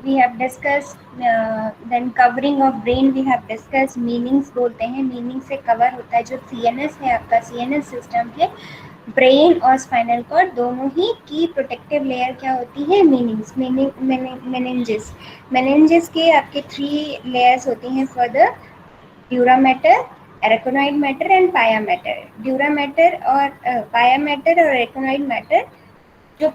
we have discussed, then covering of brain we have discussed, meanings बोलते हैं, meaning से cover होता है जो CNS है आपका, CNS सिस्टम है, ब्रेन और स्पाइनल कॉर्ड दोनों ही की प्रोटेक्टिव लेयर क्या होती है, मीनिंग्स, मेनिंजेस। मेनिंजेस के आपके 3 लेयर्स होती हैं further, dura mater, arachnoid mater and pia mater. Dura mater और पाया मैटर और एरेकोनॉइड मैटर, जो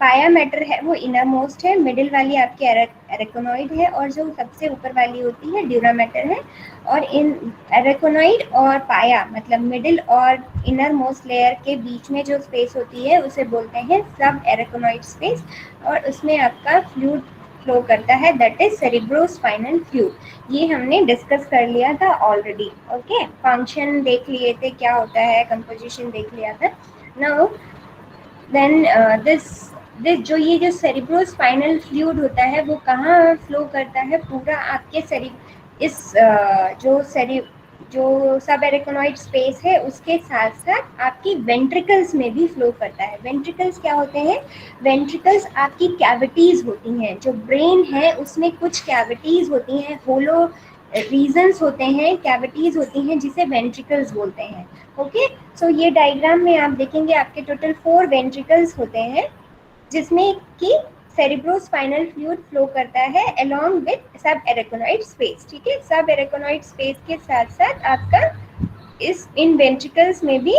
पाया मैटर है वो इनर मोस्ट है, मिडिल वाली आपकी एरेकोनॉइड है, और जो सबसे ऊपर वाली होती है ड्यूरा मैटर है। और इन एरेकोनॉइड और पाया मतलब मिडिल और इनर मोस्ट लेयर के बीच में जो स्पेस होती है उसे बोलते हैं सब एरेकोनॉइड स्पेस, और उसमें आपका फ्लूइड फ्लो करता है, दैट इज सेरिब्रोस्पाइनल फ्लूइड। ये हमने डिस्कस कर लिया था ऑलरेडी। ओके, फंक्शन देख लिए थे, क्या होता है, कंपोजिशन देख लिया था। नाउ देन दिस जो ये जो सेरिब्रोस्पाइनल फ्लूइड होता है वो कहाँ फ्लो करता है, पूरा आपके जो सब एरेकोनॉइड स्पेस है उसके साथ साथ आपकी वेंट्रिकल्स में भी फ्लो करता है। वेंट्रिकल्स क्या होते हैं, वेंट्रिकल्स आपकी कैविटीज होती हैं, जो ब्रेन है उसमें कुछ कैविटीज होती हैं, होलो रीजन्स होते हैं, कैविटीज होती हैं जिसे वेंट्रिकल्स बोलते हैं। ओके, सो ये डायग्राम में आप देखेंगे आपके टोटल 4 वेंट्रिकल्स होते हैं, जिसमें कि सेरिब्रोस्पाइनल फ्लूइड फ्लो करता है अलोंग विद सब एरेकोनॉइड स्पेस। ठीक है, सब एरेकोनॉइड स्पेस के साथ साथ आपका इन वेंट्रिकल्स में भी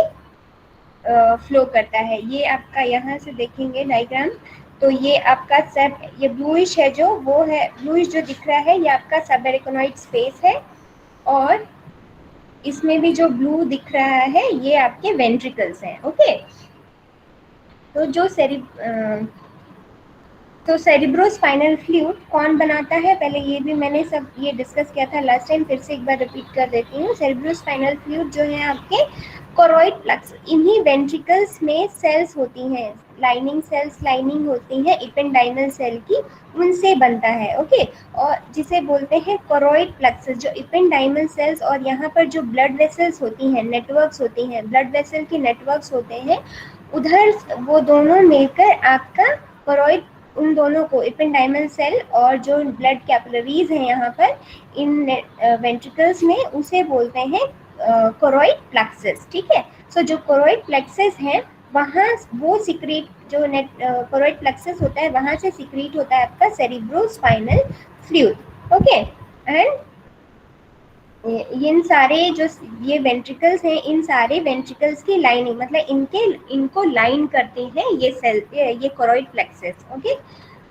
फ्लो करता है। ये आपका यहाँ से देखेंगे डायग्राम, तो ये आपका सब, ये ब्लूइश है जो, वो है ब्लूइश जो दिख रहा है, ये आपका सब एरेकोनॉइड स्पेस है, और इसमें भी जो ब्लू दिख रहा है ये आपके वेंट्रिकल्स हैं। ओके, तो जो सेरिब्रोस्पाइनल फ्लूइड कौन बनाता है, पहले ये भी मैंने सब ये डिस्कस किया था लास्ट टाइम, फिर से एक बार रिपीट कर देती हूँ। सेरिब्रोस्पाइनल फ्लूइड जो है आपके कोरोइड प्लक्स, इन्हीं वेंट्रिकल्स में सेल्स होती हैं, लाइनिंग सेल्स, लाइनिंग होती है इपेंडाइमल सेल की, उनसे बनता है। ओके, और जिसे बोलते हैं कोरोइड प्लक्सस, जो इपेंडाइमल सेल्स, और यहाँ पर जो ब्लड वेसल्स होती हैं, नेटवर्क्स होती हैं, ब्लड वेसल की नेटवर्क्स होते हैं, उधर वो दोनों मिलकर आपका कोरोइड, उन दोनों को इपेंडाइमल सेल और जो ब्लड कैपिलरीज हैं यहाँ पर इन वेंट्रिकल्स में, उसे बोलते हैं कोरोइड प्लेक्सस। ठीक है, सो जो कोरोइड प्लेक्सस है वहाँ वो सिक्रीट, जो कोरोइड प्लेक्सस होता है वहाँ से सिक्रीट होता है आपका cerebrospinal fluid. Okay, and in सारे जो ये वेंट्रिकल्स हैं, इन सारे वेंट्रिकल्स की लाइनिंग मतलब इनको लाइन करते हैं ये सेल, ये कोरोइड प्लेक्सस। ओके,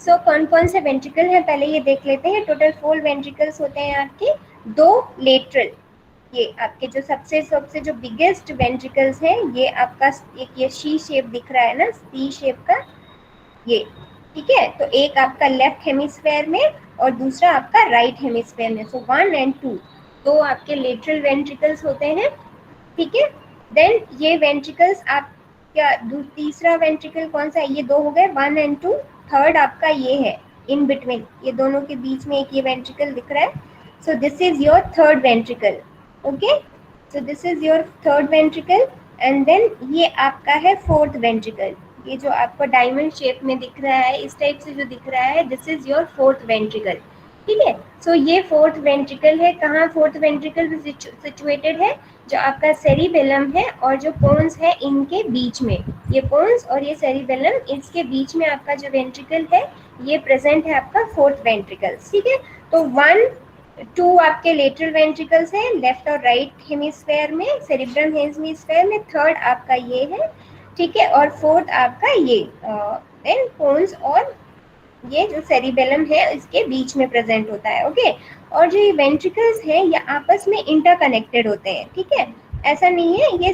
सो कौन कौन से वेंट्रिकल हैं पहले ये देख लेते हैं। टोटल 4 वेंट्रिकल्स होते हैं आपके, 2 लेटरल, ये आपके जो सबसे जो बिगेस्ट वेंट्रिकल्स हैं, ये आपका एक ये सी शेप दिख रहा है ना, सी शेप का ये। ठीक है, तो एक आपका लेफ्ट हेमिस्फेयर में और दूसरा आपका राइट हेमिस्फेयर में, सो 1 and 2, दो आपके लेटरल वेंट्रिकल्स होते हैं। ठीक है, देन ये वेंट्रिकल्स आप क्या, तीसरा वेंट्रिकल कौन सा है, ये 2 हो गए, 1 and 2, थर्ड आपका ये है इन बिटवीन, ये दोनों के बीच में एक ये वेंट्रिकल दिख रहा है, so this is your third ventricle. Okay, so this is your third ventricle, and then ये आपका है फोर्थ वेंट्रिकल, ये जो आपको डायमंड शेप में दिख रहा है, इस टाइप से जो दिख रहा है, this is your fourth ventricle. ठीक है, सो ये फोर्थ वेंट्रिकल है, कहाँ फोर्थ वेंट्रिकल सिचुएटेड है, जो आपका सेरिबेलम है और जो पोन्स है इनके बीच में, ये पोन्स और ये सेरिबेलम, इसके बीच में आपका जो वेंट्रिकल है ये प्रेजेंट है आपका फोर्थ वेंट्रिकल। ठीक है, तो 1, 2 आपके लेटरल वेंट्रिकल्स हैं लेफ्ट और राइट हेमिस्फेयर में, सेरिब्रम हेमिस्फेयर में, थर्ड आपका ये है। ठीक है, और फोर्थ आपका ये देन पोन्स और ये जो सेरिबेलम है इसके बीच में प्रेजेंट होता है। ओके, और जो ये वेंट्रिकल्स हैं ये आपस में इंटरकनेक्टेड होते हैं। ठीक है, ऐसा नहीं है ये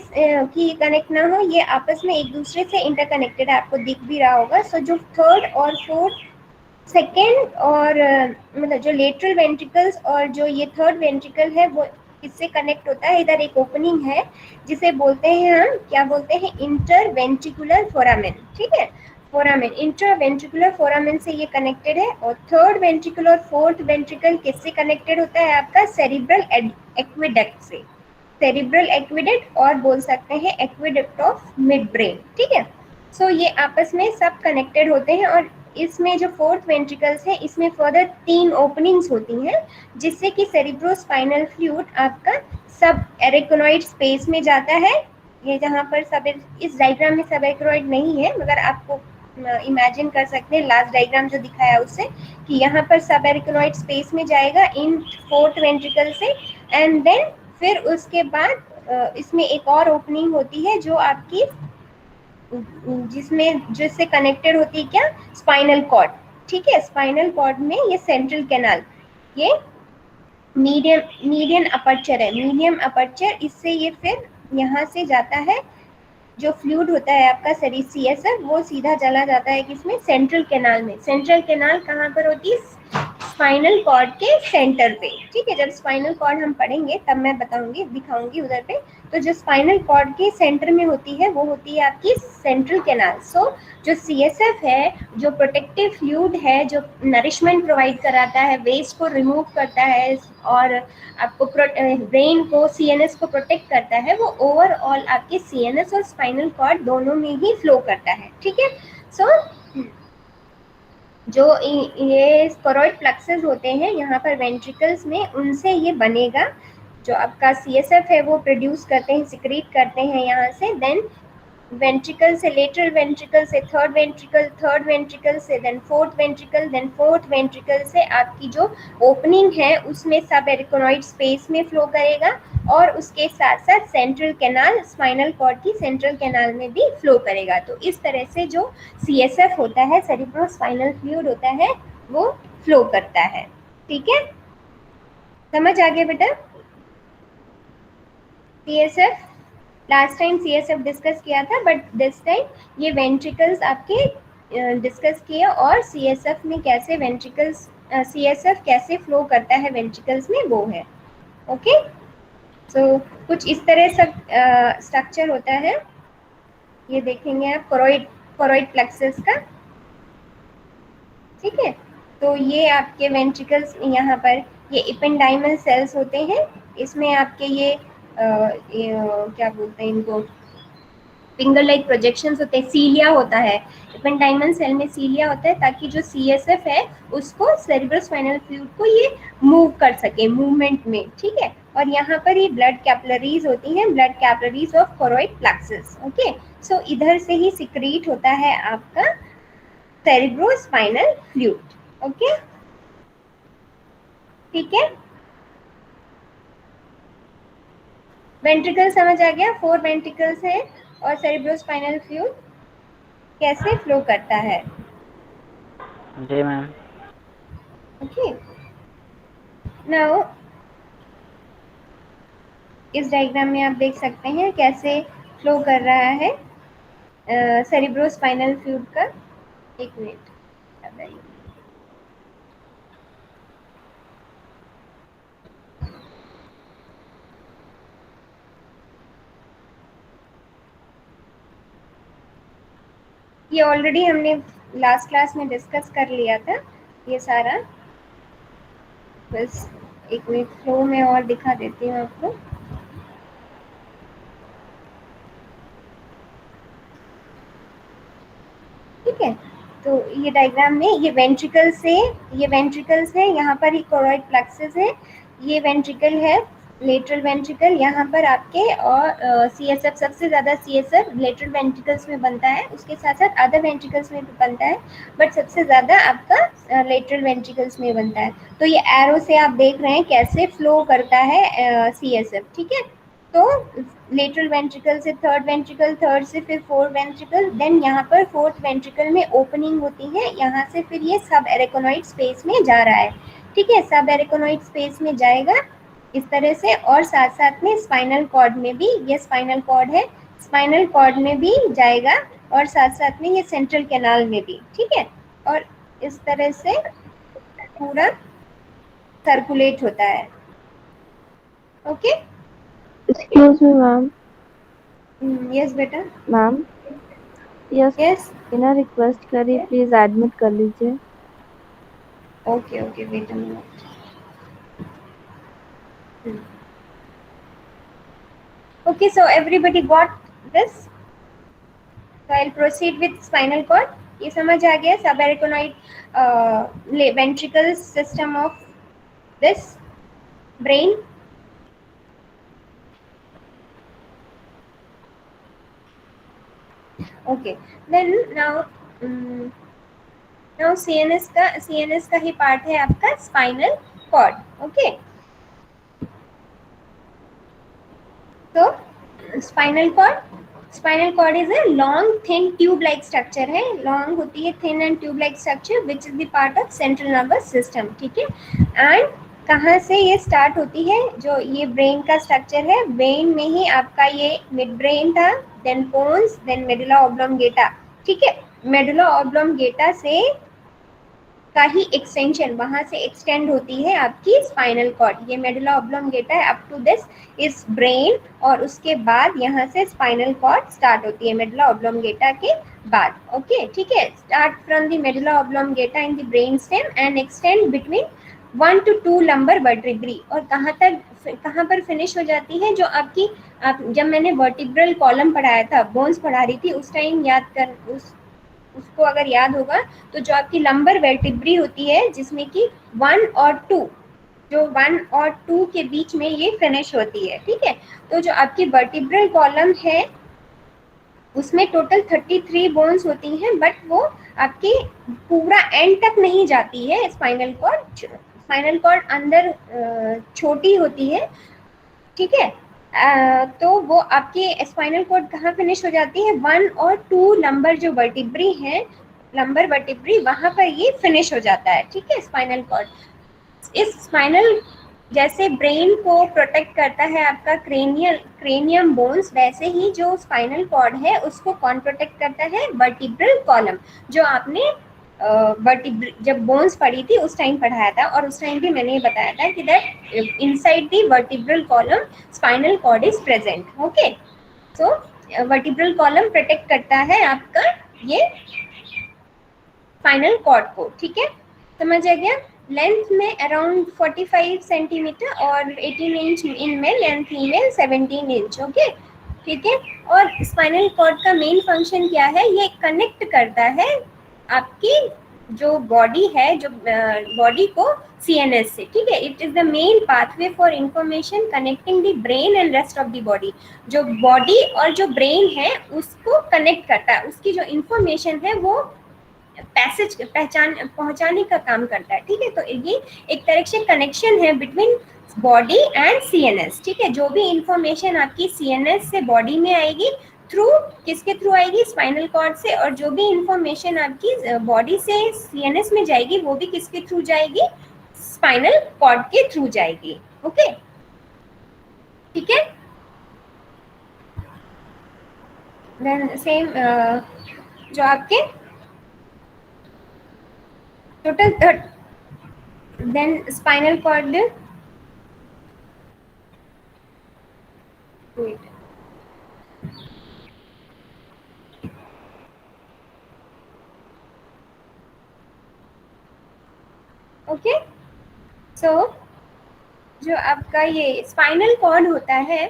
कि कनेक्ट ना हो, ये आपस में एक दूसरे से इंटरकनेक्टेड है, आपको दिख भी रहा होगा। सो जो थर्ड और फोर्थ, सेकेंड और मतलब जो लेटरल वेंट्रिकल्स और जो ये थर्ड वेंट्रिकल है वो इससे कनेक्ट होता है, इधर एक ओपनिंग है जिसे बोलते हैं हम, क्या बोलते हैं, इंटरवेंट्रिकुलर फोरामेन। ठीक है, फोरामेन, इंटरवेंट्रिकुलर फोरामेन से ये कनेक्टेड है। और थर्ड वेंट्रिकल और फोर्थ वेंट्रिकल किससे कनेक्टेड होता है आपका, सेरिब्रल एक्विडक्ट से, सेरिब्रल एक्विडक्ट, और बोल सकते हैं एक्विडक्ट ऑफ मिड ब्रेन। ठीक है, सो ये आपस में सब कनेक्टेड होते हैं, और इसमें जो फोर्थ वेंट्रिकल्स है इसमें फर्दर 3 ओपनिंग्स होती हैं जिससे कि सेरिब्रोस्पाइनल फ्लूइड आपका सब एरेकोनॉइड स्पेस में जाता है। ये जहाँ पर सब, इस डायग्राम में सब एरेकोनॉइड नहीं है मगर आपको इमेजिन कर सकते हैं लास्ट डायग्राम जो दिखाया उससे कि यहाँ पर सब एरेकोनॉइड स्पेस में जाएगा इन फोर्थ वेंट्रिकल से, एंड देन फिर उसके बाद इसमें एक और ओपनिंग होती है जो आपकी जिसमें जिससे कनेक्टेड होती है क्या, स्पाइनल कॉर्ड। ठीक है, स्पाइनल कॉर्ड में ये सेंट्रल कैनाल, ये मीडियम अपर्चर है, मीडियम अपर्चर, इससे ये फिर यहाँ से जाता है जो फ्लूइड होता है आपका CSF वो सीधा चला जाता है किसमें, सेंट्रल कैनाल में। सेंट्रल कैनाल कहाँ पर होती है, स्पाइनल कॉर्ड के सेंटर पे। ठीक है, जब स्पाइनल कॉर्ड हम पढ़ेंगे तब मैं बताऊंगी, दिखाऊंगी उधर पे। तो जो स्पाइनल कॉर्ड के सेंटर में होती है वो होती है आपकी सेंट्रल कैनाल। सो जो CSF है, जो प्रोटेक्टिव फ्लूइड है, जो नरिशमेंट प्रोवाइड कराता है, वेस्ट को रिमूव करता है और आपको ब्रेन को, CNS को प्रोटेक्ट करता है, वो ओवरऑल आपके CNS और स्पाइनल कॉर्ड दोनों में ही फ्लो करता है। ठीक है, सो जो ये स्पोरॉइड प्लक्सेस होते हैं यहाँ पर वेंट्रिकल्स में, उनसे ये बनेगा। जो आपका CSF है वो प्रोड्यूस करते हैं, सिक्रीट करते हैं यहाँ से, देन वेंट्रिकल से लेटरल वेंट्रिकल से थर्ड वेंट्रिकल, थर्ड वेंट्रिकल से then fourth ventricle, then fourth ventricle से आपकी जो ओपनिंग है उसमें सब एरिकोनॉइड स्पेस में फ्लो करेगा और उसके साथ साथ सेंट्रल कैनाल, स्पाइनल कॉर्ड की सेंट्रल कैनाल में भी फ्लो करेगा। तो इस तरह से जो CSF होता है, सेरिब्रोस्पाइनल फ्लूइड होता है, वो फ्लो करता है। ठीक है, समझ आ गया बेटा। CSF last time CSF discuss किया था, बट दिस टाइम ये वेंट्रिकल्स आपके डिस्कस किए और CSF में कैसे वेंट्रिकल्स, CSF कैसे फ्लो करता है वेंट्रिकल्स में, वो है। ओके, सो कुछ इस तरह सब स्ट्रक्चर होता है। ये देखेंगे आप कोरोइड प्लेक्सस का। ठीक है, तो ये आपके वेंट्रिकल्स यहाँ पर ये इपेंडाइमल सेल्स होते हैं। इसमें आपके ये क्या बोलते हैं इनको, फिंगर लाइक प्रोजेक्शंस होते हैं, सीलिया होता है। इपेंडाइमल सेल में सीलिया होता है ताकि जो CSF है उसको सेरिब्रोस्पाइनल फ्लूइड को ये मूव कर सके मूवमेंट में। ठीक है, और यहाँ पर ये ब्लड कैपिलरीज होती हैं, blood capillaries of choroid plexus. Okay, so इधर से ही सिक्रीट होता है आपका सेरिब्रोस्पाइनल फ्लूइड। ओके, ठीक है, वेंट्रिकल समझ आ गया, 4 वेंट्रिकल्स है और सेरिब्रोस्पाइनल फ्लूइड कैसे फ्लो करता है। जी मैम। ओके, नाउ इस डायग्राम में आप देख सकते हैं कैसे फ्लो कर रहा है सेरिब्रोस्पाइनल फ्लूइड का। एक मिनट, ये ऑलरेडी हमने लास्ट क्लास में डिस्कस कर लिया था ये सारा। बस एक मिनट फ्लो में और दिखा देती हूँ आपको। ठीक है, तो ये डायग्राम में ये वेंट्रिकल्स है, यहाँ पर ही कोरोइड प्लेक्सस है, ये वेंट्रिकल है, लेटरल वेंट्रिकल यहाँ पर आपके, और CSF सबसे ज़्यादा CSF लेटरल वेंट्रिकल्स में बनता है, उसके साथ साथ अदर वेंट्रिकल्स में भी बनता है, बट सबसे ज़्यादा आपका लेटरल वेंट्रिकल्स में बनता है। तो ये एरो से आप देख रहे हैं कैसे फ्लो करता है CSF। ठीक है, तो लेटरल वेंट्रिकल से थर्ड वेंट्रिकल, थर्ड से फिर फोर्थ वेंट्रिकल, देन यहाँ पर फोर्थ वेंट्रिकल में ओपनिंग होती है, यहाँ से फिर ये सब एरेकोनॉइड स्पेस में जा रहा है। ठीक है, सब एरेकोनॉइड स्पेस में जाएगा इस तरह से, और साथ साथ में स्पाइनल कॉर्ड में भी, ये स्पाइनल कॉर्ड है, स्पाइनल कॉर्ड में भी जाएगा और साथ साथ में ये सेंट्रल कैनाल में भी। ठीक है, और इस तरह से पूरा सर्कुलेट होता है। Okay, excuse me ma'am. Yes बेटा। मैम यस, यस, बिना रिक्वेस्ट करी प्लीज एडमिट कर लीजिए। Okay okay, wait a minute. Okay, so everybody got this? So I'll proceed with spinal cord. ये समझ आ गया सब arachnoid ventricle system of this brain. Okay then now CNS का ही पार्ट है आपका स्पाइनल कॉर्ड. ओके तो spinal cord is a long thin tube like structure है. लॉन्ग होती है, thin and tube like structure which is the part of central nervous system. ठीक है. एंड कहाँ से ये स्टार्ट होती है? जो ये ब्रेन का स्ट्रक्चर है, ब्रेन में ही आपका ये मिड ब्रेन था, then pons, then medulla oblongata. ठीक है. मेडुला ऑब्लोंगेटा से का ही एक्सटेंशन, वहां से एक्सटेंड होती है आपकी स्पाइनल कॉर्ड. ये मेडुला ऑब्लोंगेटा है अप टू दिस इस ब्रेन, और उसके बाद यहाँ से स्पाइनल कॉर्ड स्टार्ट होती है मेडुला ऑब्लोंगेटा के बाद. ओके ठीक है. Start from the medulla oblongata in the brain stem and extend between 1 to 2 lumbar vertebrae. और कहाँ पर फिनिश हो जाती है? जो आपकी जब मैंने वर्टिब्रल कॉलम पढ़ाया था, बोन्स पढ़ा रही थी उस टाइम, उसको अगर याद होगा तो जो आपकी लंबर वर्टिब्री होती है जिसमें कि 1 और 2, जो 1 और 2 के बीच में ये फिनिश होती है. ठीक है. तो जो आपकी वर्टिब्रल कॉलम है उसमें टोटल 33 बोन्स होती हैं, बट वो आपकी पूरा एंड तक नहीं जाती है. स्पाइनल कॉर्ड अंदर छोटी होती है. ठीक है. तो वो आपकी स्पाइनल कॉर्ड कहाँ फिनिश हो जाती है? 1 और 2 लंबर जो वर्टिब्री है, लंबर वर्टिब्री, वहां पर ये फिनिश हो जाता है. ठीक है. स्पाइनल कॉर्ड इस स्पाइनल जैसे ब्रेन को प्रोटेक्ट करता है आपका क्रेनियम बोन्स, वैसे ही जो स्पाइनल कॉर्ड है उसको कौन प्रोटेक्ट करता है? Vertebral column. जो आपने जब बोन्स पढ़ी थी उस टाइम पढ़ाया था, और उस टाइम भी मैंने बताया था कि that inside the vertebral column spinal cord is present. Okay. So vertebral column protect करता है आपका ये स्पाइनल कॉर्ड को. ठीक है. समझ आ गया. लेंथ में अराउंड 45 सेंटीमीटर और 18 inch in male and female 17 inch. Okay ठीक है. और स्पाइनल कॉर्ड का मेन फंक्शन क्या है? ये कनेक्ट करता है आपकी जो बॉडी है, जो बॉडी को CNS से. ठीक है. It is the main pathway for information connecting the brain and rest of the body. जो बॉडी और जो ब्रेन है उसको कनेक्ट करता है, उसकी जो इंफॉर्मेशन है वो पहुंचाने का काम करता है. ठीक है. तो ये एक तरह से कनेक्शन है बिटवीन बॉडी एंड CNS. ठीक है. जो भी इंफॉर्मेशन आपकी CNS से बॉडी में आएगी, थ्रू किसके थ्रू आएगी? स्पाइनल कॉर्ड से. और जो भी इंफॉर्मेशन आपकी बॉडी से CNS में जाएगी वो भी किसके थ्रू जाएगी? स्पाइनल कॉर्ड के थ्रू जाएगी. ओके ठीक है. देन सेम जो आपके total then spinal cord okay. So जो आपका ये स्पाइनल कॉर्ड होता है,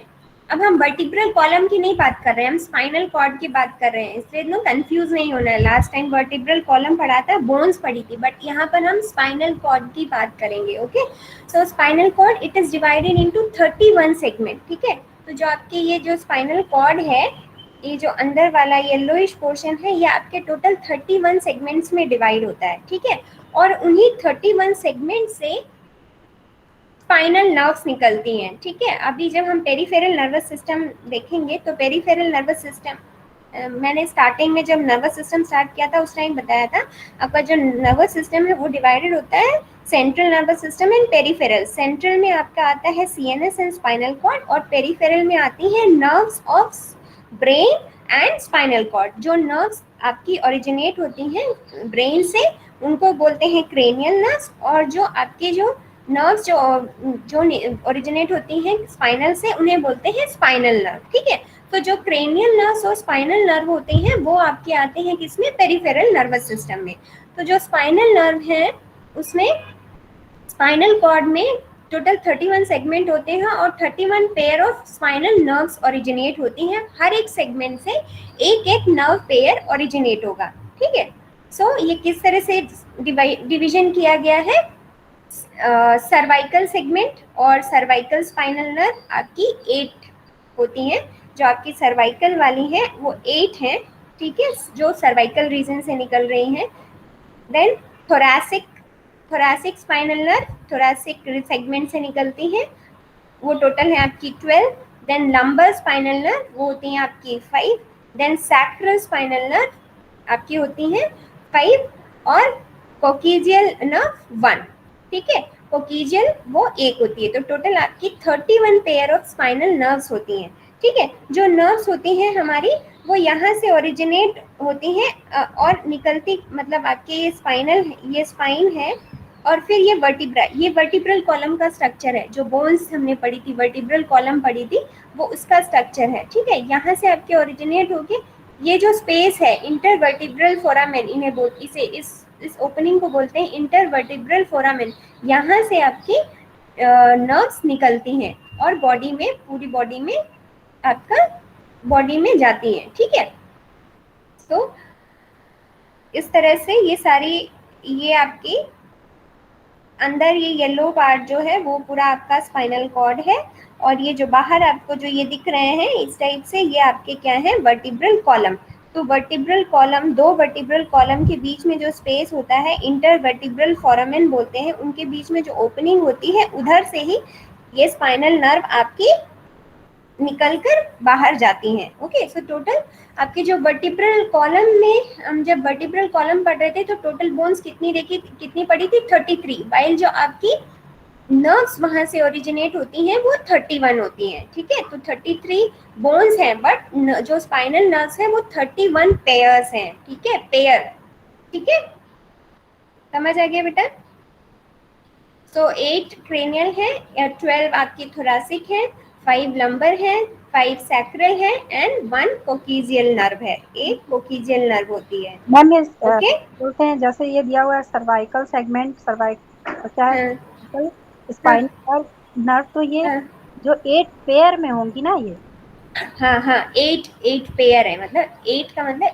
अब हम वर्टिब्रल कॉलम की नहीं बात कर रहे हैं, हम स्पाइनल कॉर्ड की बात कर रहे हैं, इसलिए नो कंफ्यूज नहीं होना है. लास्ट टाइम वर्टिब्रल कॉलम पढ़ा था, बोन्स पढ़ी थी, बट यहाँ पर हम स्पाइनल कॉर्ड की बात करेंगे. Okay. So spinal cord it is divided into 31 segment. ठीक है. तो जो आपके ये जो स्पाइनल कॉर्ड है, ये जो अंदर वाला येलोइश पोर्शन है, ये आपके टोटल 31 सेगमेंट्स में डिवाइड होता है. ठीक है. और उन्हीं 31 सेगमेंट से स्पाइनल नर्व्स निकलती हैं. ठीक है. अभी जब हम पेरिफेरल नर्वस सिस्टम देखेंगे तो पेरिफेरल नर्वस सिस्टम मैंने स्टार्टिंग में जब नर्वस सिस्टम स्टार्ट किया था उस टाइम बताया था, आपका जो नर्वस सिस्टम है वो डिवाइडेड होता है central nervous system and peripheral. Central में आपका आता है CNS एंड स्पाइनल कॉर्ड, और पेरिफेरल में आती है nerves of brain and spinal cord. जो नर्व्स आपकी ओरिजिनेट होती हैं ब्रेन से उनको बोलते हैं क्रेनियल नर्व्स, और जो आपके जो नर्व्स जो ओरिजिनेट होती हैं स्पाइनल से उन्हें बोलते हैं स्पाइनल नर्व. ठीक है. तो जो क्रेनियल नर्व्स और स्पाइनल नर्व होते हैं वो आपके आते हैं किसमें? पेरिफेरल नर्वस सिस्टम में. तो जो स्पाइनल नर्व है उसमें स्पाइनल कॉर्ड में टोटल 31 सेगमेंट होते हैं और 31 pair of spinal nerves originate होती हैं. हर एक सेगमेंट से एक एक नर्व पेयर ओरिजिनेट होगा. ठीक है. सो ये किस तरह से डिवीजन किया गया है, सर्वाइकल सेगमेंट और सर्वाइकल स्पाइनल नर्व आपकी 8 होती हैं, जो आपकी सर्वाइकल वाली हैं वो 8 हैं, ठीक है, जो सर्वाइकल रीजन से निकल रही हैं। Then thoracic spinal nerve thoracic segment से निकलती हैं, वो टोटल है आपकी 12। देन लंबर स्पाइनल नर्व वो होती हैं आपकी 5। देन सैक्रल स्पाइनल नर्व आपकी होती हैं 5 और कोकिजियल नर्व 1, ठीक है, कोकिजियल वो 1 होती है। तो टोटल आपकी 31 पेयर ऑफ स्पाइनल नर्व्स होती हैं, ठीक है। जो नर्व्स होती हैं हमारी वो यहाँ से ओरिजिनेट होती हैं और निकलती, मतलब आपके ये स्पाइन है और फिर ये वर्टिब्रल कॉलम का स्ट्रक्चर है, जो बोन्स हमने पढ़ी थी, वर्टिब्रल कॉलम पढ़ी थी, वो उसका स्ट्रक्चर है, ठीक है। यहाँ से आपके ओरिजिनेट होके ये जो स्पेस है इंटरवर्टिब्रल फोरामेन, इन्हें इसे इस ओपनिंग को बोलते हैं इंटरवर्टिब्रल फोरामेन, यहाँ से आपकी नर्व्स निकलती हैं और बॉडी में, पूरी बॉडी में आपका बॉडी में जाती हैं, ठीक है। तो इस तरह से ये सारी, ये आपकी अंदर ये येलो पार्ट जो है वो पूरा आपका स्पाइनल कॉर्ड है, और ये जो बाहर आपको जो ये दिख रहे हैं इस टाइप से, ये आपके क्या है, वर्टिब्रल कॉलम। तो वर्टिब्रल कॉलम, दो वर्टिब्रल कॉलम के बीच में जो स्पेस होता है इंटरवर्टिब्रल फोरामेन बोलते हैं, उनके बीच में जो ओपनिंग होती है उधर से ही ये स्पाइनल नर्व आपकी निकलकर बाहर जाती हैं। ओके, सो टोटल आपके जो वर्टिब्रल कॉलम में, हम जब वर्टिब्रल कॉलम पढ़ रहे थे तो टोटल बोन्स कितनी पड़ी थी, 33, वाइल जो आपकी नर्व्स वहां से ओरिजिनेट होती हैं वो 31 होती हैं, ठीक है। तो 33 बोन्स हैं, बट जो स्पाइनल नर्व्स हैं वो 31 पेयर्स हैं, ठीक है, पेयर, ठीक है, समझ आ गया बेटा। सो 8 क्रेनियल है, 12 आपकी थोरैसिक है, 5 लंबर है, 5 सैक्रल है एंड 1 कोकिजियल नर्व है, एक कोकिजियल नर्व होती है। मैम ये ओके, बोलते हैं जैसे ये दिया हुआ है सर्वाइकल सेगमेंट, क्या है, स्पाइनल नर्व, तो ये जो 8 पेयर में होंगी ना ये? हाँ हाँ, 8 पेयर है, मतलब 8 का मतलब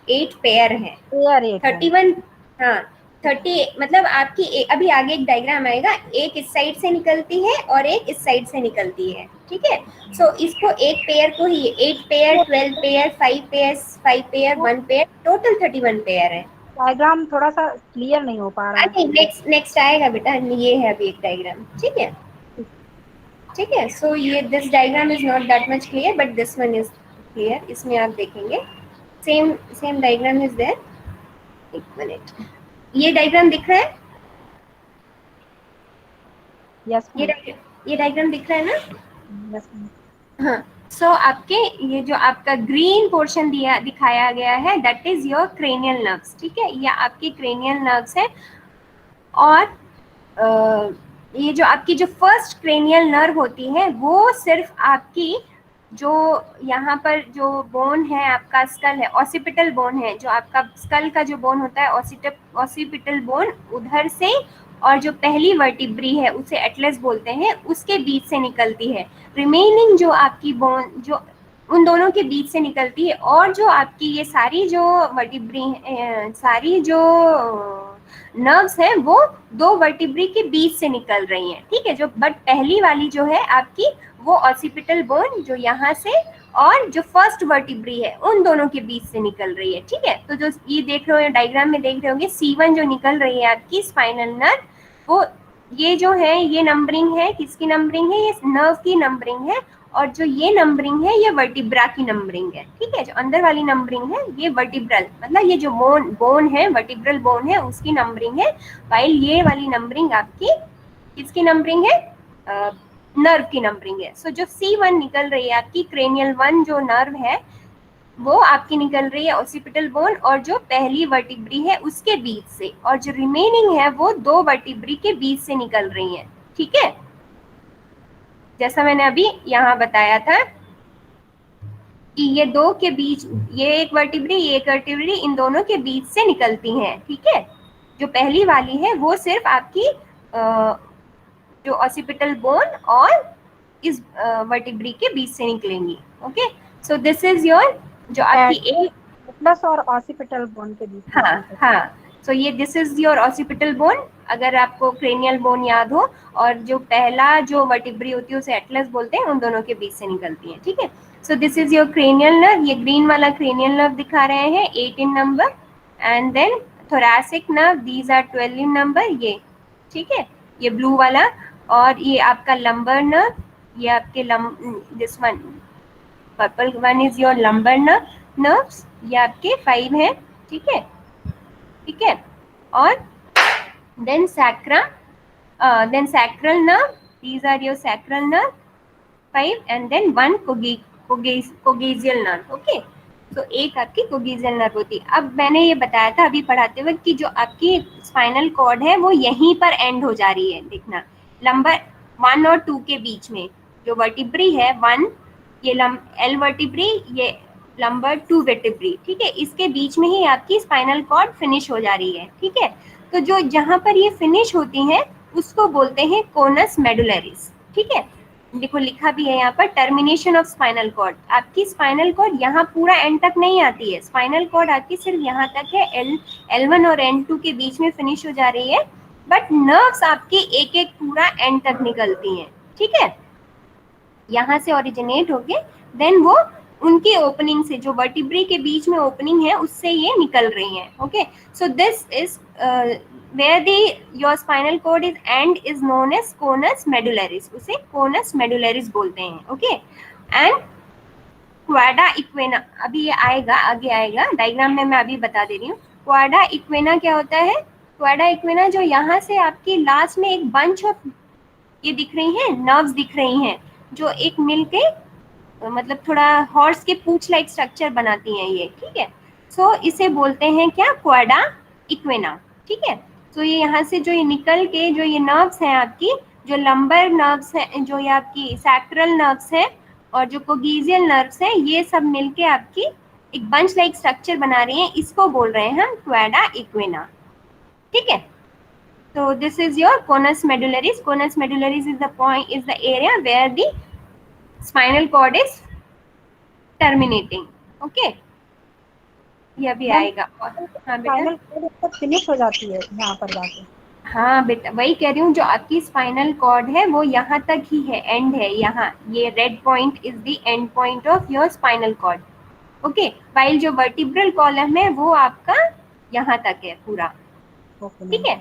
8 पेयर है, पेयर 8 31, हाँ 30, मतलब आपकी अभी आगे एक डायग्राम आएगा, एक इस साइड से निकलती है और एक इस साइड से निकलती है, ठीक है। सो इसको एक पेयर को ही 8 pair, 12 pair, 5 pair, 1 pair, total 31 pair है। डायग्राम थोड़ा सा क्लियर नहीं हो पा रहा है। नेक्स्ट आएगा बेटा, ये है अभी एक डायग्राम, ठीक है, ठीक है। सो ये this diagram is not that much clear but this one is clear, इसमें आप देखेंगे सेम डायग्राम इज देयर। एक मिनट, ये डायग्राम दिख रहा है? यस, ये डायग्राम दिख रहा है ना? यस। हाँ, सो आपके ये जो आपका ग्रीन पोर्शन दिखाया गया है that is your cranial nerves, ठीक है, ये आपकी क्रेनियल नर्व्स है। और ये जो आपकी जो फर्स्ट क्रेनियल नर्व होती है वो सिर्फ आपकी जो यहाँ पर जो बोन है आपका स्कल है, ऑसिपिटल बोन है, जो आपका स्कल का जो बोन होता है ऑसिपिटल बोन, उधर से और जो पहली वर्टिब्री है उसे एटलस बोलते हैं, उसके बीच से निकलती है। रिमेनिंग जो आपकी बोन जो उन दोनों के बीच से निकलती है, और जो आपकी ये सारी जो वर्टिब्री सारी जो नर्व्स हैं वो दो वर्टिब्री के बीच से निकल रही हैं, ठीक है। जो बट पहली वाली जो है आपकी वो ऑसिपिटल बोन जो यहाँ से और जो फर्स्ट वर्टिब्री है उन दोनों के बीच से निकल रही है, ठीक है। तो जो ये देख रहे हो डायग्राम में देख रहे होंगे C1 जो निकल रही है आपकी स्पाइनल नर्व, वो ये जो है ये नंबरिंग है, किसकी नंबरिंग है, ये नर्व की नंबरिंग है, और जो ये नंबरिंग है ये वर्टिब्रा की नंबरिंग है, ठीक है। जो अंदर वाली नंबरिंग है ये वर्टिब्रल, मतलब ये जो बोन है वर्टिब्रल बोन है उसकी नंबरिंग है, वाइल ये वाली नंबरिंग आपकी किसकी नंबरिंग है, नर्व की नंबरिंग है। सो जो C1 निकल रही है आपकी क्रेनियल 1 जो नर्व है वो आपकी निकल रही है ऑसिपिटल बोन और जो पहली वर्टिब्री है उसके बीच से, और जो रिमेनिंग है वो दो वर्टिब्री के बीच से निकल रही है, ठीक है। जैसा मैंने अभी यहाँ बताया था कि ये दो के बीच, ये एक वर्टिब्री ये एक वर्टिब्री, इन दोनों के बीच से निकलती हैं, ठीक है। जो पहली वाली है वो सिर्फ आपकी जो ऑसिपिटल बोन और इस वर्टिब्री के बीच से निकलेंगी। Okay, so this is your जो आपकी प्लस और ऑसिपिटल बोन के बीच में हाँ difference। हाँ, सो ये this is your occipital bone, अगर आपको क्रेनियल बोन याद हो, और जो पहला जो वर्टिब्री होती है उसे एटलस बोलते हैं, उन दोनों के बीच से निकलती है, ठीक है। So this is your cranial nerve, ये ग्रीन वाला क्रेनियल नर्व दिखा रहे हैं 8 in number, and then thoracic nerve, these are 12 in number, ये ठीक है, ये ब्लू वाला, और ये आपका लंबर नर्व, ये आपके this one purple one is your lumbar nerves, ये आपके 5 है, ठीक है, ठीक है। और then sacra, then sacral nerve, these are your sacral nerve 5, and then one cogesial nerve, okay। तो एक आपकी कोगेजियल नर्व होती है। अब मैंने ये बताया था अभी पढ़ाते वक्त कि जो आपकी स्पाइनल कॉर्ड है वो यहीं पर एंड हो जा रही है, देखना नंबर 1 और 2 के बीच में जो वर्टिब्री है 1, ये एल वर्टिब्री, ये लंबर 2 वर्टिब्री, ठीक है, इसके बीच में ही आपकी स्पाइनल कॉर्ड फिनिश हो जा रही है, ठीक है। तो जो जहां पर ये फिनिश होती है उसको बोलते हैं कोनस मेडुलरिस, ठीक है। देखो लिखा भी है यहाँ पर, टर्मिनेशन ऑफ स्पाइनल कॉर्ड, आपकी स्पाइनल कॉर्ड यहाँ पूरा एंड तक नहीं आती है, स्पाइनल कॉर्ड आपकी सिर्फ यहाँ तक है, L1 और N2 के बीच में फिनिश हो जा रही है, बट नर्व्स आपकी एक एक पूरा एंड तक निकलती हैं, ठीक है, यहाँ से ओरिजिनेट होके देन वो उनकी ओपनिंग से, जो वर्टिब्री के बीच में ओपनिंग है उससे ये निकल रही हैं, okay. So this is where the your spinal cord is end is known as conus medullaris, उसे conus medullaris बोलते हैं, ओके। एंड क्वाडा इक्वेना, अभी ये आएगा, आगे आएगा डायग्राम में, मैं अभी बता दे रही हूँ। क्वाडा इक्वेना क्या होता है? क्वाडा इक्वेना जो यहाँ से आपकी लास्ट में एक बंच ऑफ ये दिख रही हैं, नर्व्स दिख रही हैं, जो एक मिलके मतलब थोड़ा हॉर्स के पूंछ लाइक स्ट्रक्चर बनाती हैं ये, ठीक है। सो इसे बोलते हैं क्या? क्वाडा इक्वेना, ठीक है। तो ये यहाँ से जो ये निकल के जो ये नर्व्स हैं आपकी, जो लंबर नर्व्स हैं, जो ये आपकी सैक्रल नर्व्स हैं और जो कोगेजियल नर्व्स हैं, ये सब मिलके आपकी एक बंच लाइक स्ट्रक्चर बना रही हैं, इसको बोल रहे हैं हम क्वाडा इक्वेना, ठीक है। तो this is your conus medullaris. Conus medullaris is the point, is the area where the spinal cord is terminating, okay. ये अभी आएगा। हाँ स्पाइनल कॉर्ड फिनिश हो जाती है यहाँ पर जाके। हाँ बेटा, वही कह रही हूँ, जो आपकी स्पाइनल कॉर्ड है वो यहाँ तक ही है, एंड है यहाँ, ये red point is the end point of your spinal cord, okay. While जो वर्टिब्रल कॉलम है वो आपका यहाँ तक है पूरा, ठीक है।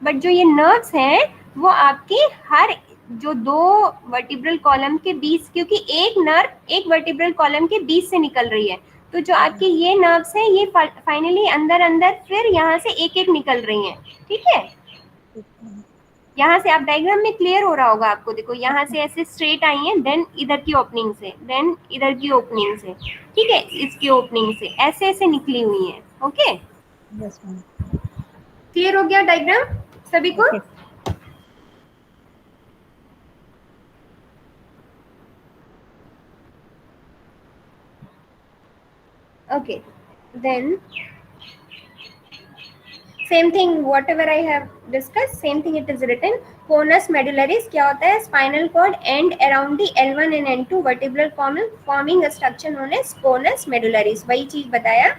बट जो ये नर्व्स हैं वो आपकी हर जो 2 वर्टिब्रल कॉलम के बीच, क्योंकि एक नर्व एक वर्टिब्रल कॉलम के बीच से निकल रही है, तो जो आपकी ये नर्व्स हैं ये फाइनली अंदर अंदर फिर यहाँ से एक एक निकल रही हैं, ठीक है। यहाँ से आप डायग्राम में क्लियर हो रहा होगा आपको, देखो यहाँ से ऐसे स्ट्रेट आई है, देन इधर की ओपनिंग से, देन इधर की ओपनिंग से, ठीक है, इसकी ओपनिंग से ऐसे ऐसे निकली हुई है, ओके। क्लियर हो गया डायग्राम सभी को? Okay, then same thing, whatever I have discussed, same thing it is written. Conus medullaris क्या होता है? Spinal cord end around the L1 and N2 vertebral column forming a structure known as conus medullaris. वही चीज बताया,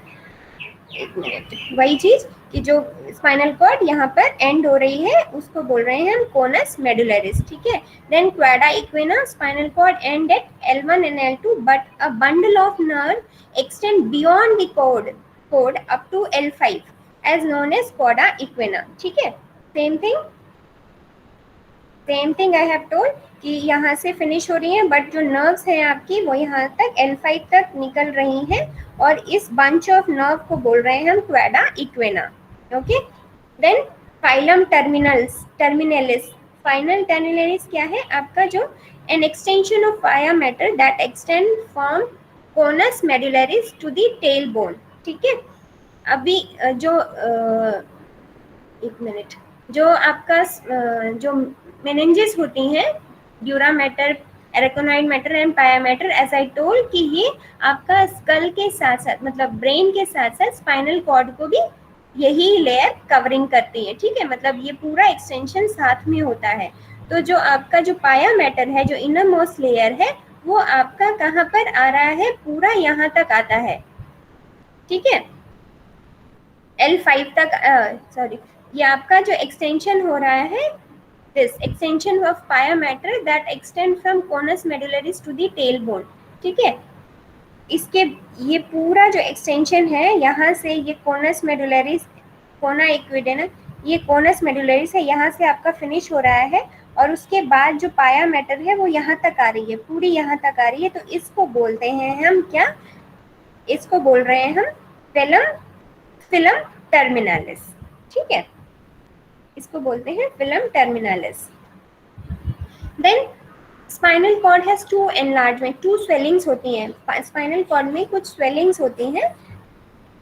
एक minute, वही चीज कि जो स्पाइनल कॉर्ड यहाँ पर एंड हो रही है उसको बोल रहे हैं हम कोनस मेडुलरिस, ठीक है। Then cauda equina, spinal cord and at L1 and L2 but a bundle of nerve extend beyond the cord up to L5 as known as quada equina, ठीक है। Same thing I have told कि यहाँ से finish हो रही है, but जो nerves हैं आपकी वो यहाँ तक L5 तक निकल रही हैं, और इस बंच ऑफ नर्व को बोल रहे हैं हम cauda equina, okay. Then filum terminalis, final terminalis क्या है आपका? जो an extension of pia mater that extend from conus medullaris to the tail bone, ठीक है। अभी जो एक मिनट, जो आपका जो मेनिंजेस होती हैं, dura mater, arachnoid mater and pia matter, as I told कि ये आपका स्कल के साथ साथ, मतलब ब्रेन के साथ साथ स्पाइनल कॉर्ड को भी यही लेयर कवरिंग करती है, ठीक है। मतलब ये पूरा एक्सटेंशन साथ में होता है। तो जो आपका जो पाया मैटर है, जो इनर मोस्ट लेयर है, वो आपका कहाँ पर आ रहा है? पूरा यहाँ तक आता है, ठीक है, L5 तक, सॉरी, ये आपका जो एक्सटेंशन हो रहा है, this extension of pia mater that extend from conus medullaris to the tail bone, ठीक है, इसके ये पूरा जो एक्सटेंशन है यहाँ से ये कोनस मेडुलरिस, कोना इक्विडेनम, ये कोनस मेडुलरिस है, यहाँ से आपका फिनिश हो रहा है और उसके बाद जो पाया मैटर है वो यहाँ तक आ रही है, पूरी यहाँ तक आ रही है, तो इसको बोलते हैं हम क्या, इसको बोल रहे हैं हम फिलम टर्मिनालिस, ठीक है, इसको बोलते हैं filum terminalis. Then spinal cord has two enlargement, two swellings होती हैं स्पाइनल कॉर्ड में, कुछ स्वेलिंग्स होती हैं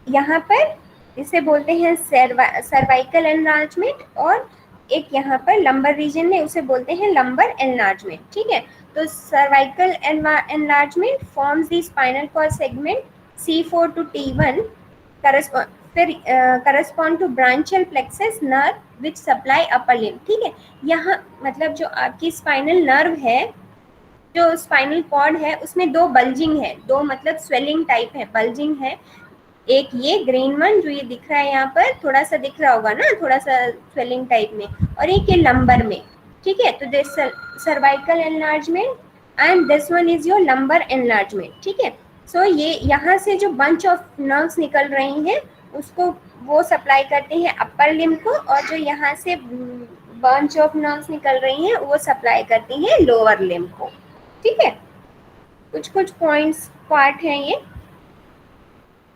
यहाँ पर, इसे बोलते हैं सर्वाइकल एनलार्जमेंट, और एक यहाँ पर लंबर रीजन में उसे बोलते हैं लंबर एनलार्जमेंट, ठीक है। तो cervical enlargement forms the spinal cord segment C4 to T1 correspond to brachial plexus nerve which supply upper limb, ठीक है, यहाँ मतलब जो आपकी स्पाइनल नर्व है, जो स्पाइनल कॉर्ड है उसमें दो बल्जिंग है, दो मतलब स्वेलिंग टाइप है, बल्जिंग है, एक ये ग्रीन वन जो ये दिख रहा है यहाँ पर, थोड़ा सा दिख रहा होगा ना, थोड़ा सा स्वेलिंग टाइप में, और एक ये लंबर में, ठीक है, तो this cervical enlargement and this one is your lumbar enlargement, ठीक है। सो ये यहाँ से जो बंच ऑफ नर्व्स निकल रही हैं उसको वो सप्लाई करते हैं अपर लिम्ब को, और जो यहाँ से बंच ऑफ नर्व्स निकल रही हैं वो सप्लाई करती हैं लोअर लिम्ब को, ठीक है। कुछ कुछ पॉइंट्स पार्ट हैं ये,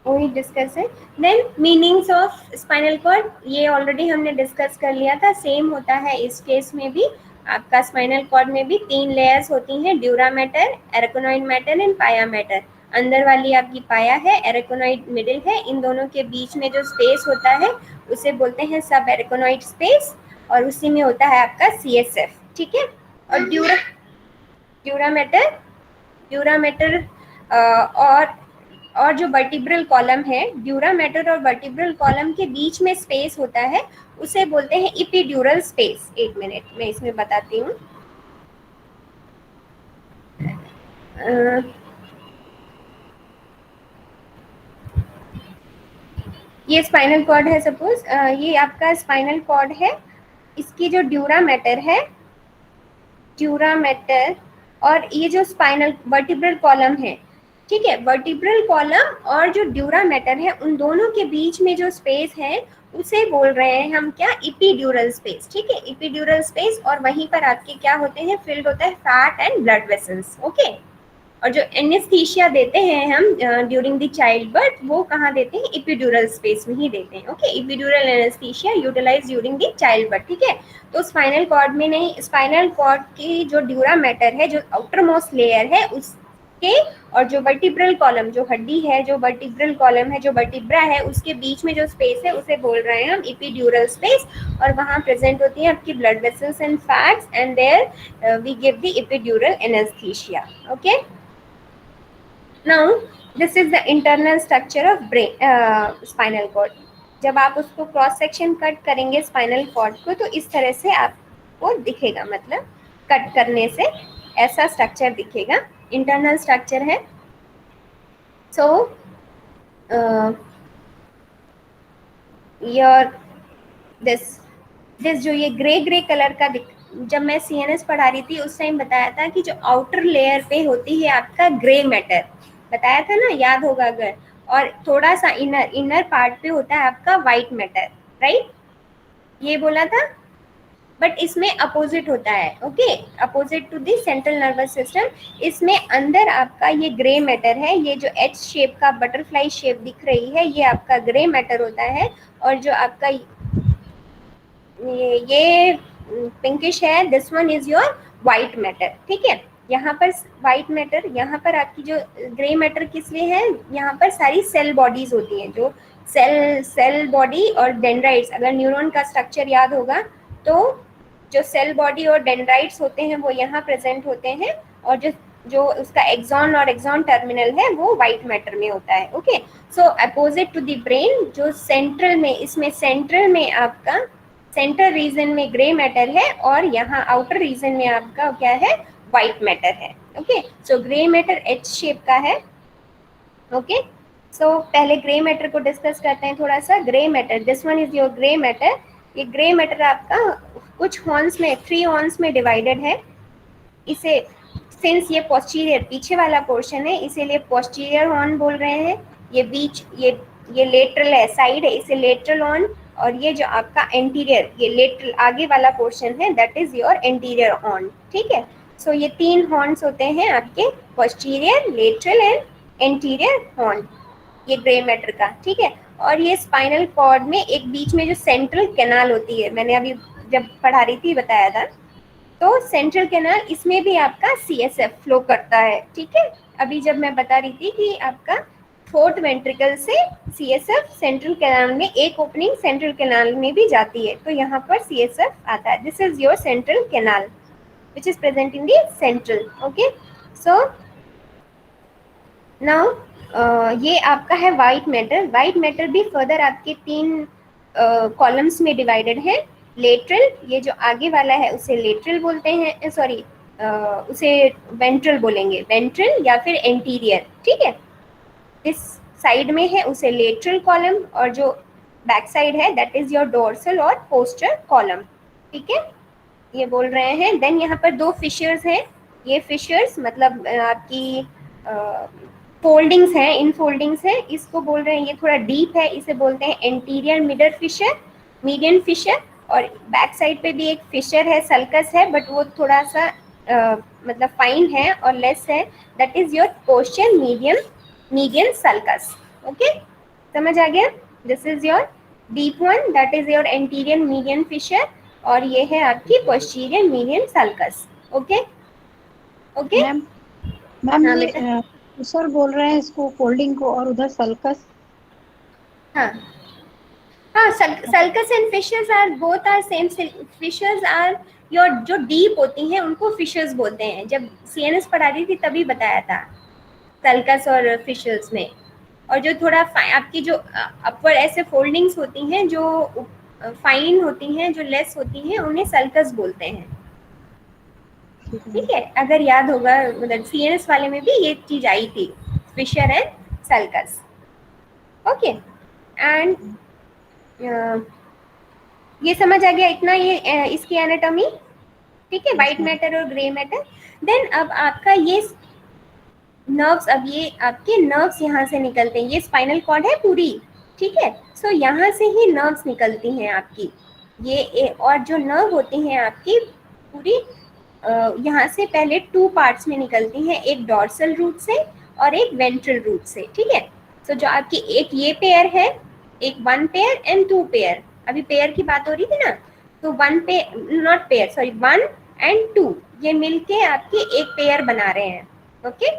वही डिस्कस है। Then meninges of spinal cord, ये ऑलरेडी हमने डिस्कस कर लिया था, सेम होता है इस केस में भी, आपका स्पाइनल कॉर्ड में भी 3 लेयर्स होती हैं, dura mater, arachnoid mater and pia matter. अंदर वाली आपकी पाया है, एरेकोनॉइड मिडिल है, इन दोनों के बीच में जो स्पेस होता है उसे बोलते हैं सब एरेकोनॉइड स्पेस, और उसी में होता है आपका CSF, ठीक है। और ड्यूरा मैटर और जो वर्टिब्रल कॉलम है, ड्यूरा मैटर और वर्टिब्रल कॉलम के बीच में स्पेस होता है उसे बोलते हैं इपिड्यूरल स्पेस। एक मिनट मैं इसमें बताती हूँ। ये स्पाइनल कॉर्ड है, सपोज ये आपका स्पाइनल कॉर्ड है, इसकी जो ड्यूरा मैटर और ये जो स्पाइनल वर्टिब्रल कॉलम है, ठीक है, वर्टिब्रल कॉलम और जो ड्यूरा मैटर है उन दोनों के बीच में जो स्पेस है उसे बोल रहे हैं हम क्या, इपिड्यूरल स्पेस, ठीक है, इपिड्यूरल स्पेस। और वहीं पर आपके क्या होते हैं, फिल्ड होता है fat and blood vessels, okay. और जो एनेस्थीसिया देते हैं हम ड्यूरिंग द चाइल्ड बर्थ, वो कहाँ देते हैं, इपिड्यूरल स्पेस में ही देते हैं, okay. Epidural anaesthesia utilise during the child birth, ठीक है। तो स्पाइनल कॉर्ड में नहीं, स्पाइनल कॉर्ड की जो ड्यूरा मैटर है, जो आउटर मोस्ट लेयर है उसके, और जो वर्टिब्रल कॉलम, जो हड्डी है, जो वर्टिब्रल कॉलम है, जो वर्टिब्रा है, उसके बीच में जो स्पेस है उसे बोल रहे हैं हम इपिड्यूरल स्पेस। और वहाँ प्रेजेंट होती है आपकी blood vessels and fats, and there we give the epidural anaesthesia, okay. Now this is the internal structure of brain, spinal cord. जब आप उसको क्रॉस सेक्शन कट करेंगे स्पाइनल कॉर्ड को, तो इस तरह से आपको दिखेगा, मतलब कट करने से ऐसा स्ट्रक्चर दिखेगा, इंटरनल स्ट्रक्चर है। सो योर दिस जो ये ग्रे कलर का जब मैं CNS पढ़ा रही थी उस टाइम बताया था कि जो आउटर लेयर पे होती है आपका ग्रे मैटर, बताया था ना, याद होगा अगर, और थोड़ा सा इनर पार्ट पे होता है आपका व्हाइट मैटर, राइट, ये बोला था। बट इसमें अपोजिट होता है, okay, opposite to the central nervous system. इसमें अंदर आपका ये ग्रे मैटर है, ये जो H शेप का बटरफ्लाई शेप दिख रही है ये आपका ग्रे मैटर होता है, और जो आपका ये पिंकिश है, this one is your white matter, ठीक है। यहाँ पर व्हाइट मैटर, यहाँ पर आपकी जो ग्रे मैटर किस लिए है, यहाँ पर सारी सेल बॉडीज होती हैं, जो सेल बॉडी और डेंड्राइट्स, अगर न्यूरॉन का स्ट्रक्चर याद होगा तो जो सेल बॉडी और डेंड्राइट्स होते हैं वो यहाँ प्रेजेंट होते हैं, और जो उसका एक्सॉन और एक्सॉन टर्मिनल है वो व्हाइट मैटर में होता है, okay. So opposite to the brain, जो सेंट्रल में, इसमें सेंट्रल में आपका सेंटर रीजन में ग्रे मैटर है, और यहाँ आउटर रीजन में आपका क्या है, व्हाइट मैटर है, okay. So grey matter H shape का है, ओके। सो पहले ग्रे मैटर को डिस्कस करते हैं थोड़ा सा। Grey matter, this one is your grey matter. ये ग्रे मैटर आपका कुछ हॉर्न्स में, 3 हॉर्न्स में डिवाइडेड है। इसे सिंस ये पोस्टीरियर पीछे वाला पोर्शन है, इसीलिए पोस्टीरियर हॉर्न बोल रहे हैं। ये बीच, ये लेटरल है, साइड है, इसे लेटरल हॉर्न। और ये जो आपका एंटीरियर, ये लेटरल आगे वाला पोर्शन है, that is your anterior horn. ठीक है। सो ये 3 हॉर्न्स होते हैं आपके, posterior, lateral and anterior horn, ये ग्रे मैटर का। ठीक है। और ये स्पाइनल कॉर्ड में एक बीच में जो सेंट्रल कैनाल होती है, मैंने अभी जब पढ़ा रही थी बताया था, तो सेंट्रल कैनाल, इसमें भी आपका सीएसएफ फ्लो करता है। ठीक है। अभी जब मैं बता रही थी कि आपका फोर्थ वेंट्रिकल से सीएसएफ सेंट्रल कैनाल में, एक ओपनिंग सेंट्रल कैनाल में भी जाती है, तो यहाँ पर सीएसएफ आता है। This is your central canal which is present in the central. Okay, so now ये आपका है वाइट मैटर। वाइट मैटर भी फर्दर आपके 3 कॉलम्स में डिवाइडेड है। लेटरल, ये जो आगे वाला है उसे लेटरल बोलते हैं, सॉरी उसे वेंट्रल बोलेंगे, वेंट्रल या फिर एंटीरियर। ठीक है। इस साइड में है उसे लेटरल कॉलम, और जो बैक साइड है दैट इज योर डोर्सल और पोस्टर कॉलम। ठीक है, ये बोल रहे हैं। देन यहाँ पर 2 फिशर्स हैं। ये फिशर्स मतलब आपकी फोल्डिंग्स हैं, इन फोल्डिंग्स है, इसको बोल रहे हैं, ये थोड़ा डीप है, इसे बोलते हैं anterior middle fissure, median fissure. और बैक साइड पे भी एक फिशर है, सल्कस है, बट वो थोड़ा सा मतलब फाइन है और लेस है, that is your posterior median sulcus. Okay, समझ आ गया? This is your deep one, that is your anterior median fissure, और ये है आपकी posterior median sulcus. Okay okay ma'am ma'am हाँ ये बेटा। सर बोल रहे हैं इसको फोल्डिंग को, और उधर सल्कस। हाँ हाँ, sulcus and fissures are both are same. Fissures are your, जो डीप होती हैं उनको फिशर्स बोलते हैं। जब सीएनएस पढ़ा रही थी तभी बताया था सल्कस और फिशर्स में। और जो थोड़ा आपकी जो अपवर्ड ऐसे फोल्डिंग्स होती हैं, जो फाइन होती हैं, जो लेस होती हैं, उन्हें सल्कस बोलते हैं। ठीक है, अगर याद होगा, मतलब सीएनएस वाले में भी ये चीज आई थी, fissure and sulcus. Okay, and ये समझ आ गया इतना, ये इसकी एनाटॉमी। ठीक है, वाइट मैटर और ग्रे मैटर। देन अब आपका ये नर्व्स, अब ये आपके नर्व्स यहाँ से निकलते हैं, ये स्पाइनल कॉर्ड है पूरी। ठीक है, सो यहाँ से ही नर्व्स निकलती हैं आपकी, ये और जो नर्व होती हैं आपकी पूरी, यहाँ से पहले 2 पार्ट्स में निकलती हैं, एक डॉर्सल रूट से और एक वेंट्रल रूट से। ठीक है, सो जो आपकी एक ये पेयर है, एक 1 पेयर एंड 2 पेयर, अभी पेयर की बात हो रही थी ना, तो 1 pair, not pair, sorry, 1 and 2, ये मिलके आपकी एक पेयर बना रहे हैं। ओके,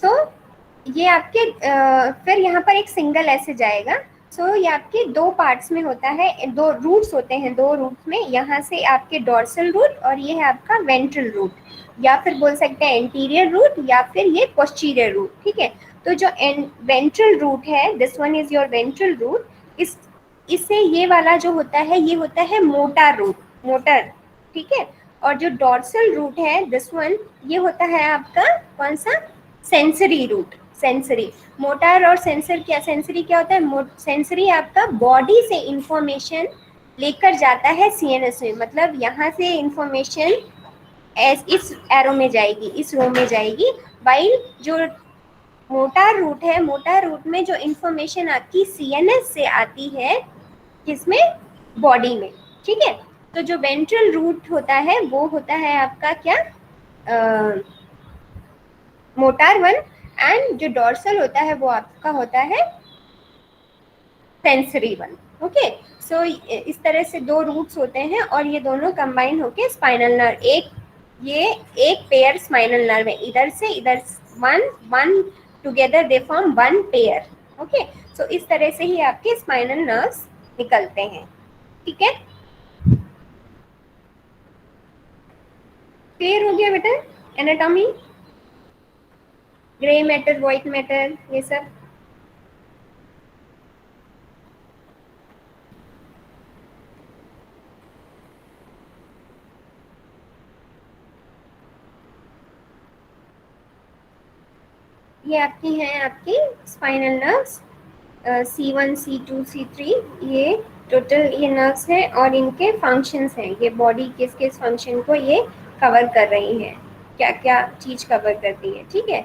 तो ये आपके फिर यहाँ पर एक सिंगल ऐसे जाएगा। सो ये आपके 2 पार्ट्स में होता है, 2 रूट्स होते हैं, 2 रूट्स में, यहाँ से आपके डॉर्सल रूट और ये है आपका वेंट्रल रूट, या फिर बोल सकते हैं एंटीरियर रूट, या फिर ये पोस्टीरियर रूट। ठीक है, तो जो वेंट्रल रूट है, this one is your ventral root. इससे ये वाला जो होता है, ये होता है मोटर रूट, मोटर। ठीक है, और जो डॉर्सल रूट है, दिस वन, ये होता है आपका कौन सा, सेंसरी रूट। सेंसरी, मोटर और सेंसर क्या, सेंसरी क्या होता है, सेंसरी आपका बॉडी से इंफॉर्मेशन लेकर जाता है सीएनएस में, मतलब यहाँ से इंफॉर्मेशन इस एरो में जाएगी, इस रो में जाएगी। वाइल जो मोटर रूट है, मोटर रूट में जो इंफॉर्मेशन आपकी सीएनएस से आती है, किसमें, बॉडी में। ठीक है, तो जो वेंट्रल रूट होता है वो होता है आपका क्या, मोटर वन, एंड जो डॉर्सल होता है वो आपका होता है सेंसरी वन। ओके, सो इस तरह से 2 रूट्स होते हैं, और ये दोनों कंबाइन होके स्पाइनल नर्व, ये एक पेयर स्पाइनल नर्व है, इधर से इधर, one together they form 1 pair. Okay, so इस तरह से ही आपके स्पाइनल नर्व्स निकलते हैं। ठीक है, क्लियर हो गया बेटा anatomy, grey matter, white matter, ये सब? ये आपकी हैं आपकी spinal nerves C1, C2, C3, ये टोटल ये नर्व्स हैं और इनके फंक्शंस हैं, ये बॉडी किस किस फंक्शन को ये कवर कर रही हैं, क्या क्या चीज कवर करती है, ठीक है।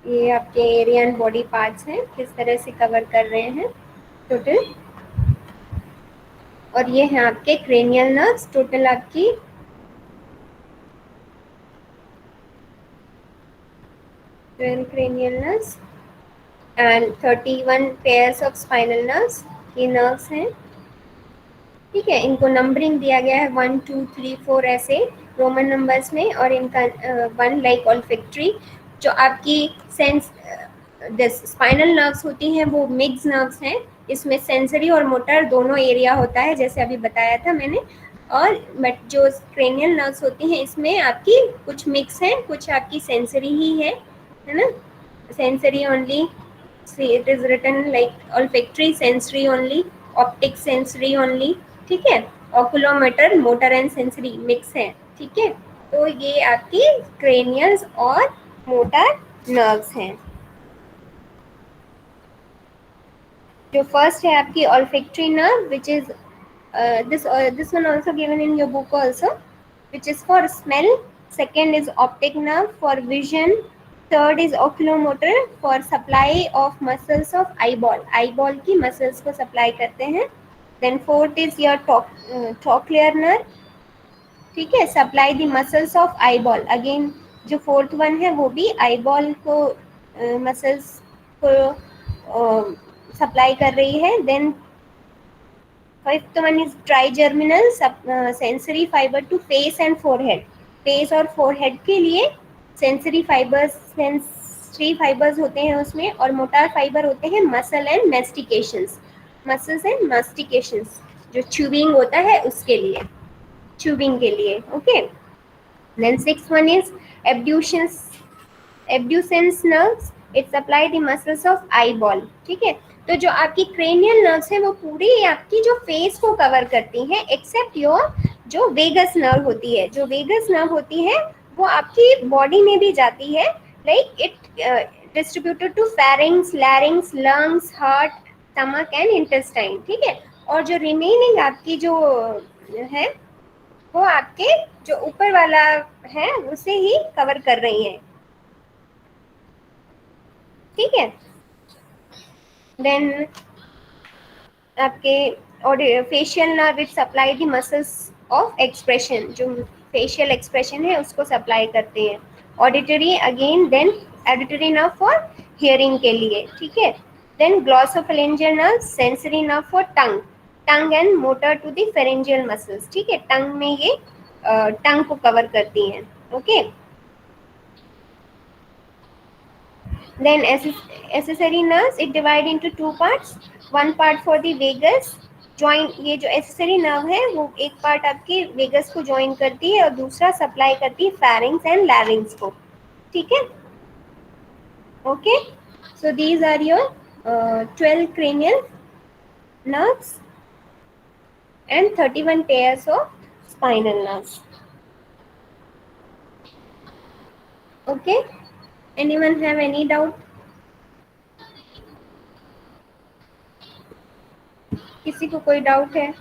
ये आपके एरिया एंड बॉडी पार्ट्स हैं, किस तरह से कवर कर रहे हैं टोटल। और ये हैं आपके क्रेनियल नर्व्स, टोटल आपकी 12 cranial nerves and 31 pairs of spinal nerves, ये नर्व्स हैं, ठीक है। इनको नंबरिंग दिया गया है 1 2 3 4 ऐसे रोमन नंबर्स में, और इनका 1 लाइक ऑल्फैक्टरी, जो आपकी सेंस स्पाइनल नर्व्स होती हैं वो मिक्स नर्व्स हैं, इसमें सेंसरी और मोटर दोनों एरिया होता है जैसे अभी बताया था मैंने। और बट जो क्रेनियल नर्व्स होती हैं इसमें आपकी कुछ मिक्स हैं, कुछ आपकी सेंसरी ही है ना, sensory only, it is written like olfactory sensory only, optic sensory only, ठीक है। oculomotor motor and sensory mix है, ठीक है। तो ये आपकी cranials और motor nerves हैं। जो फर्स्ट है आपकी olfactory nerve which is this one also given in your book also, which is for smell. Second is optic nerve for vision. Third is oculomotor for supply of muscles of eyeball, eyeball की muscles को supply करते हैं। Then fourth is your trochlear nerve, ठीक है, supply the muscles of eyeball, again जो fourth one है वो भी eyeball को muscles को supply कर रही है। Then fifth one is trigeminal sensory fiber to face and forehead, face और forehead के लिए sensory fibers होते हैं उसमें, और motor fiber होते हैं muscle and mastications, muscles and mastications, जो chewing होता है उसके लिए, chewing के लिए, okay। Then sixth one is abducens nerves, it supply the muscles of eyeball, ठीक है। तो जो आपकी क्रेनियल नर्व्स है वो पूरी आपकी जो फेस को कवर करती हैं, एक्सेप्ट योर जो वेगस नर्व होती है, जो वेगस नर्व होती है वो आपकी बॉडी में भी जाती है, like it distributed to pharynx, larynx, lungs, heart, stomach and intestine, ठीक है। और जो रिमेनिंग आपकी जो है वो आपके जो ऊपर वाला है उसे ही कवर कर रही है, ठीक है। देन आपके और facial nerve it supply the muscles of expression, जो फेशियल एक्सप्रेशन है उसको सप्लाई करते हैं। Auditory again, then auditory nerve for hearing के लिए, ठीक है। Then glossopharyngeal nerve, sensory nerve for tongue, tongue and motor to the pharyngeal muscles, ठीक है। टंग में ये टंग को कवर करती हैं, okay. Then accessory nerves it divide into two parts, one part for the vagus join, ये जो accessory nerve है वो एक part आपके vagus को join करती है और दूसरा supply करती है pharynx and larynx को, ठीक है, okay। So these are your 12 cranial nerves and 31 pairs of spinal nerves, okay। Anyone have any doubt? किसी को कोई डाउट है?